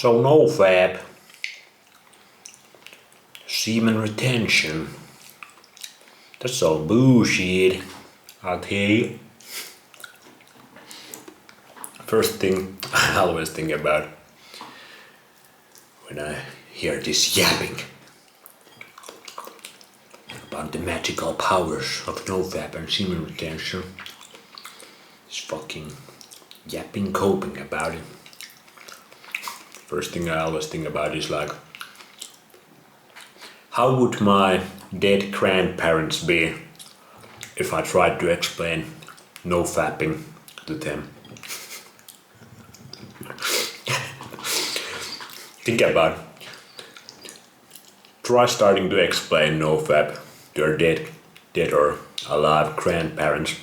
So NoFap, semen retention, that's all bullshit, I'll tell you. First thing I always think about when I hear this yapping about the magical powers of NoFap and semen retention, is fucking yapping coping about it. First thing I always think about is like, how would my dead grandparents be if I tried to explain NoFapping to them? Think about it. Try starting to explain NoFap to your dead or alive grandparents.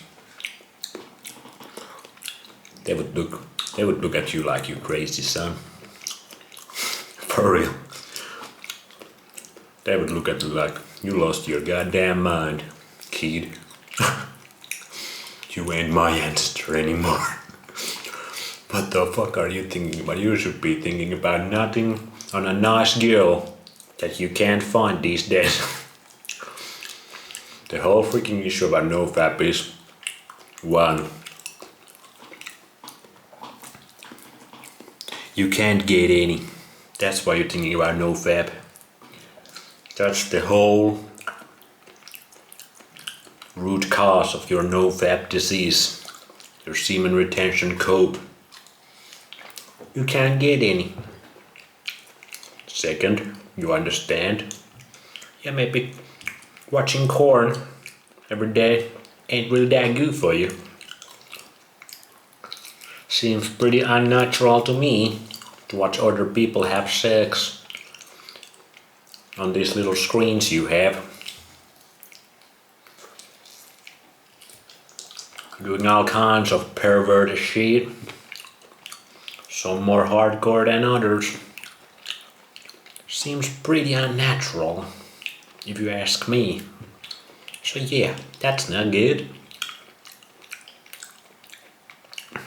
They would look at you like you crazy son. For real. They would look at you like you lost your goddamn mind, kid. You ain't my ancestor anymore. What the fuck are you thinking about? You should be thinking about nothing on a nice girl that you can't find these days. The whole freaking issue about NoFap is, one, you can't get any. That's why you're thinking about NoFap. That's the whole root cause of your NoFap disease, your semen retention cope. You can't get any. Second, you understand. Yeah, maybe watching porn every day ain't really that good for you. Seems pretty unnatural to me to watch other people have sex on these little screens you have. Doing all kinds of perverted shit. Some more hardcore than others. Seems pretty unnatural, if you ask me. So yeah, that's not good.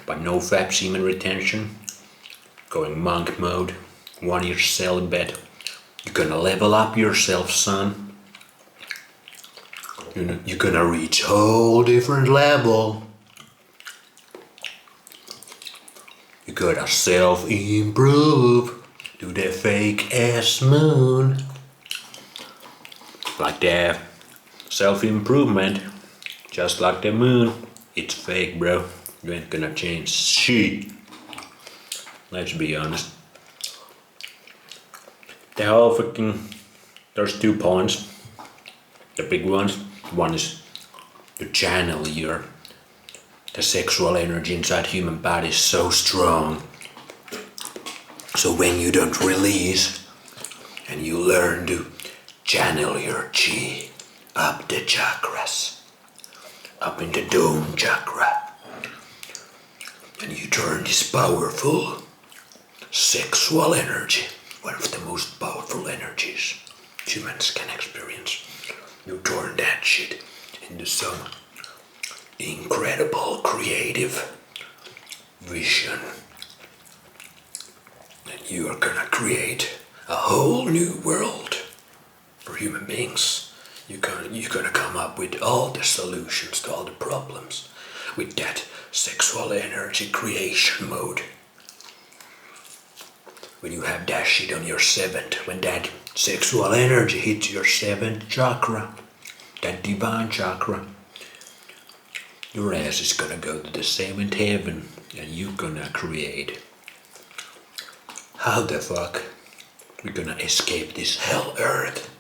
But NoFap semen retention, going monk mode, 1 year celibate. You're gonna level up yourself, son. You're gonna reach a whole different level. You gotta self-improve. Do the fake ass moon. Like the self-improvement, just like the moon. It's fake, bro. You ain't gonna change shit. Let's be honest. The whole freaking, there's 2 points. The big ones. One is to channel the sexual energy inside human body is so strong. So when you don't release and you learn to channel your chi up the chakras, up in the dome chakra, and you turn this powerful sexual energy, one of the most powerful energies humans can experience, you turn that shit into some incredible creative vision. And you are gonna create a whole new world for human beings. You're gonna come up with all the solutions to all the problems with that sexual energy creation mode. When you have that shit on your 7th, when that sexual energy hits your 7th chakra, that divine chakra, your ass is gonna go to the 7th heaven and you're gonna create. How the fuck we gonna escape this hell earth?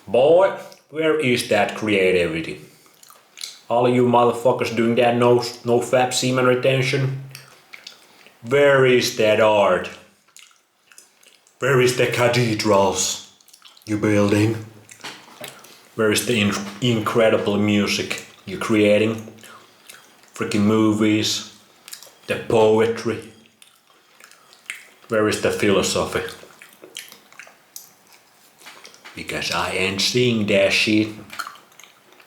Boy, where is that creativity? All of you motherfuckers doing that NoFap semen retention? Where is that art? Where is the cathedrals you building? Where is the incredible music you creating? Freaking movies, the poetry. Where is the philosophy? Because I ain't seeing that shit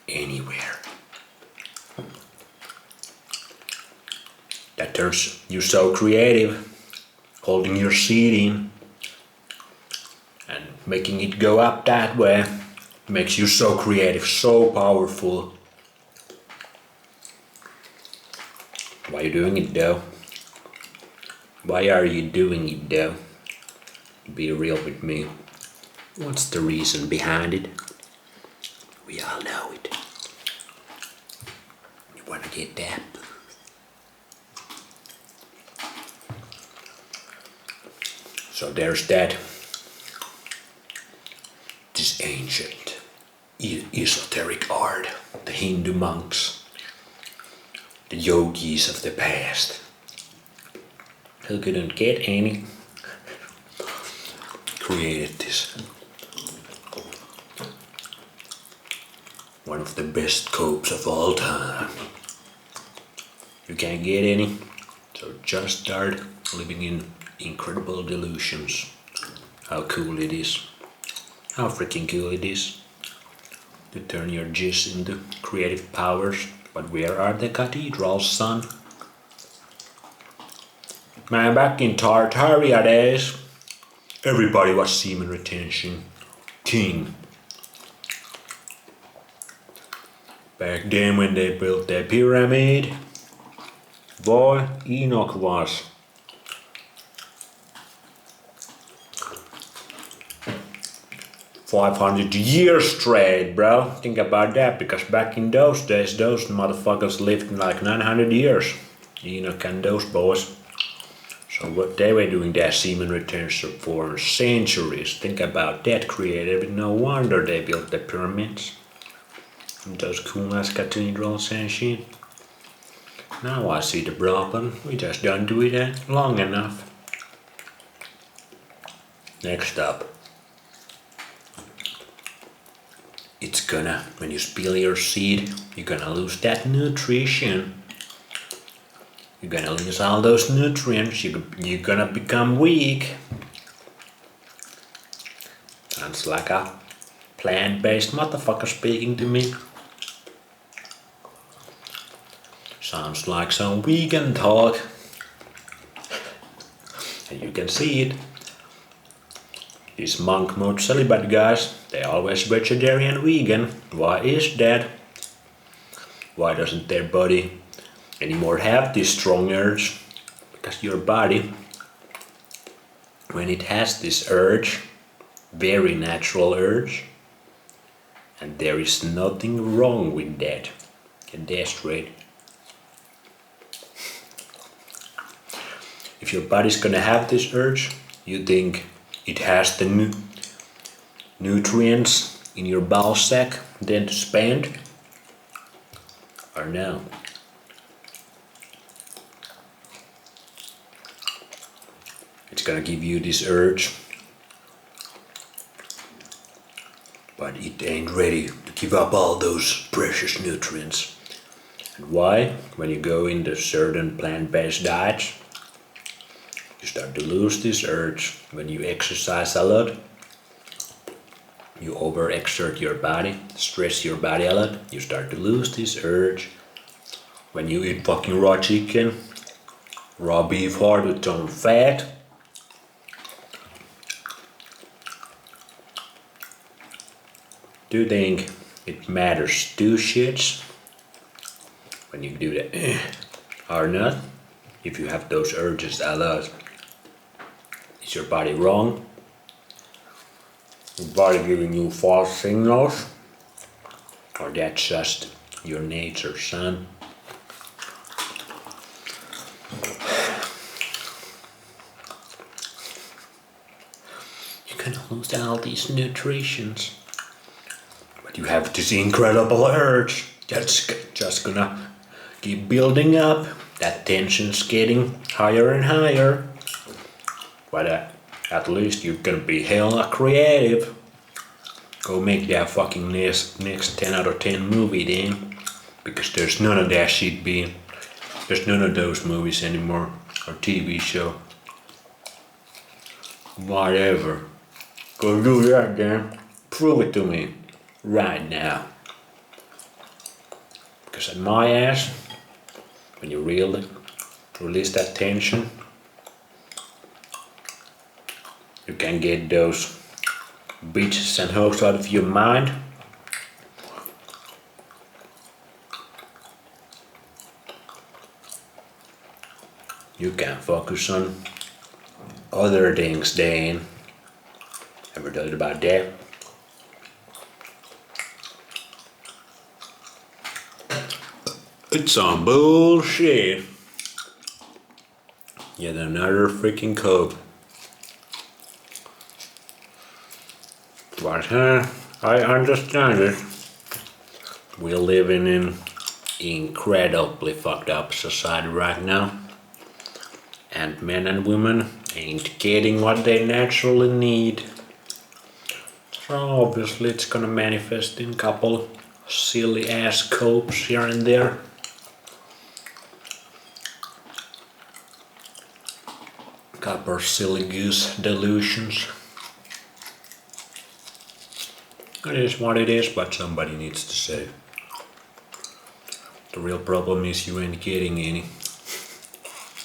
anywhere. That turns you so creative, holding your seed in and making it go up that way makes you so creative, so powerful. Why are you doing it though? Why are you doing it though? Be real with me. What's the reason behind it? We all know it. You wanna get that? So there's that. This ancient esoteric art, the Hindu monks, the yogis of the past, who couldn't get any, created this. One of the best copes of all time. You can't get any, so just start living in incredible delusions. How cool it is. How freaking cool it is to turn your jizz into creative powers. But where are the cathedrals, son? Man, back in Tartaria days, everybody was semen retention king. Back then when they built their pyramid, boy, Enoch was. $500 years straight, bro. Think about that, because back in those days, those motherfuckers lived like 900 years. Enoch and those boys. So what they were doing their semen retention for centuries. Think about that, creative. No wonder they built the pyramids. And those cool ass cathedrals and shit. Now I see the problem. We just don't do it long enough. Next up. It's gonna, when you spill your seed, you're gonna lose that nutrition. You're gonna lose all those nutrients. You're gonna become weak. Sounds like a plant-based motherfucker speaking to me. Sounds like some vegan talk. And you can see it. These monk mode celibate guys, they always vegetarian, vegan. Why is that? Why doesn't their body anymore have this strong urge? Because your body, when it has this urge, very natural urge, and there is nothing wrong with that. Get that straight. If your body's gonna have this urge, you think it has the nutrients in your bowel sac then to spend? Or no? It's gonna give you this urge, but it ain't ready to give up all those precious nutrients. And why? When you go into certain plant-based diets, you start to lose this urge. When you exercise a lot, you overexert your body, stress your body a lot, you start to lose this urge. When you eat fucking raw chicken, raw beef hard with some fat, do you think it matters two shits when you do that or not? If you have those urges a lot, is your body wrong? Your body giving you false signals? Or that's just your nature, son? You're gonna lose all these nutrients. But you have this incredible urge that's just gonna keep building up. That tension's getting higher and higher. But at least you're gonna be hella creative. Go make that fucking next 10 out of 10 movie then. Because there's none of that shit being. There's none of those movies anymore. Or TV show. Whatever. Go do that then. Prove it to me. Right now. Because at my ass, when you really release that tension. You can get those bitches and hoes out of your mind. You can focus on other things then. Ever thought about that? It's some bullshit. Yet another freaking cope. But I understand it. We're living in incredibly fucked up society right now. And men and women ain't getting what they naturally need. So obviously it's gonna manifest in couple silly ass copes here and there. Couple silly goose delusions. It is what it is, but somebody needs to say. The real problem is you ain't getting any.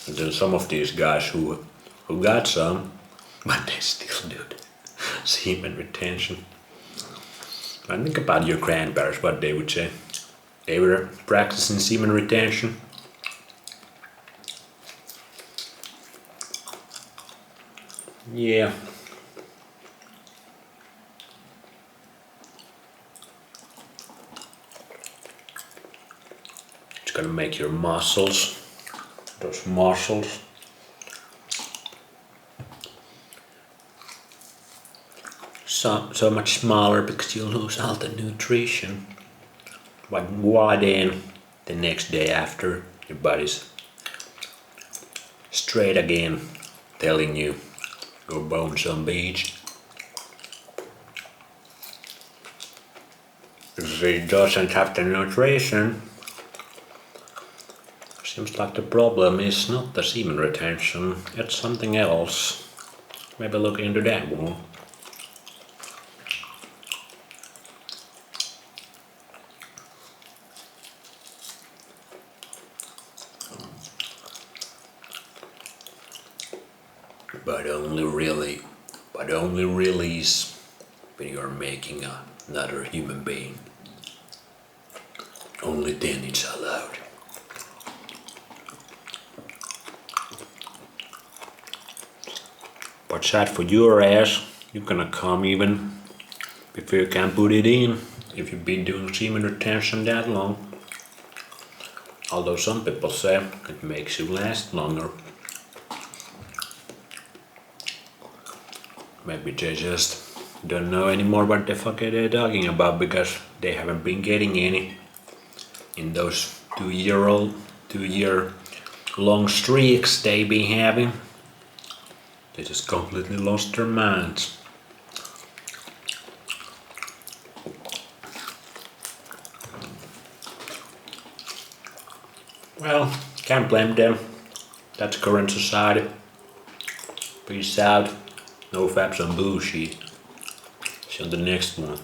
And then some of these guys who got some, but they still do semen retention. I think about your grandparents, what they would say. They were practicing semen retention. Yeah. It's gonna make your muscles, those muscles, so much smaller because you lose all the nutrition. But why then the next day after your body's straight again, telling you go bone some beach. If it doesn't have the nutrition, seems like the problem is not the semen retention, it's something else. Maybe look into that one. But only release when you're making another human being. Only then it's allowed. But sad for your ass, you're gonna come even if you can't put it in, if you've been doing semen retention that long. Although some people say it makes you last longer. Maybe they just don't know anymore what the fuck they're talking about because they haven't been getting any in those 2 year long streaks they been having. They just completely lost their minds. Well, can't blame them. That's current society. Peace out. NoFap some bullshit. See you on the next one.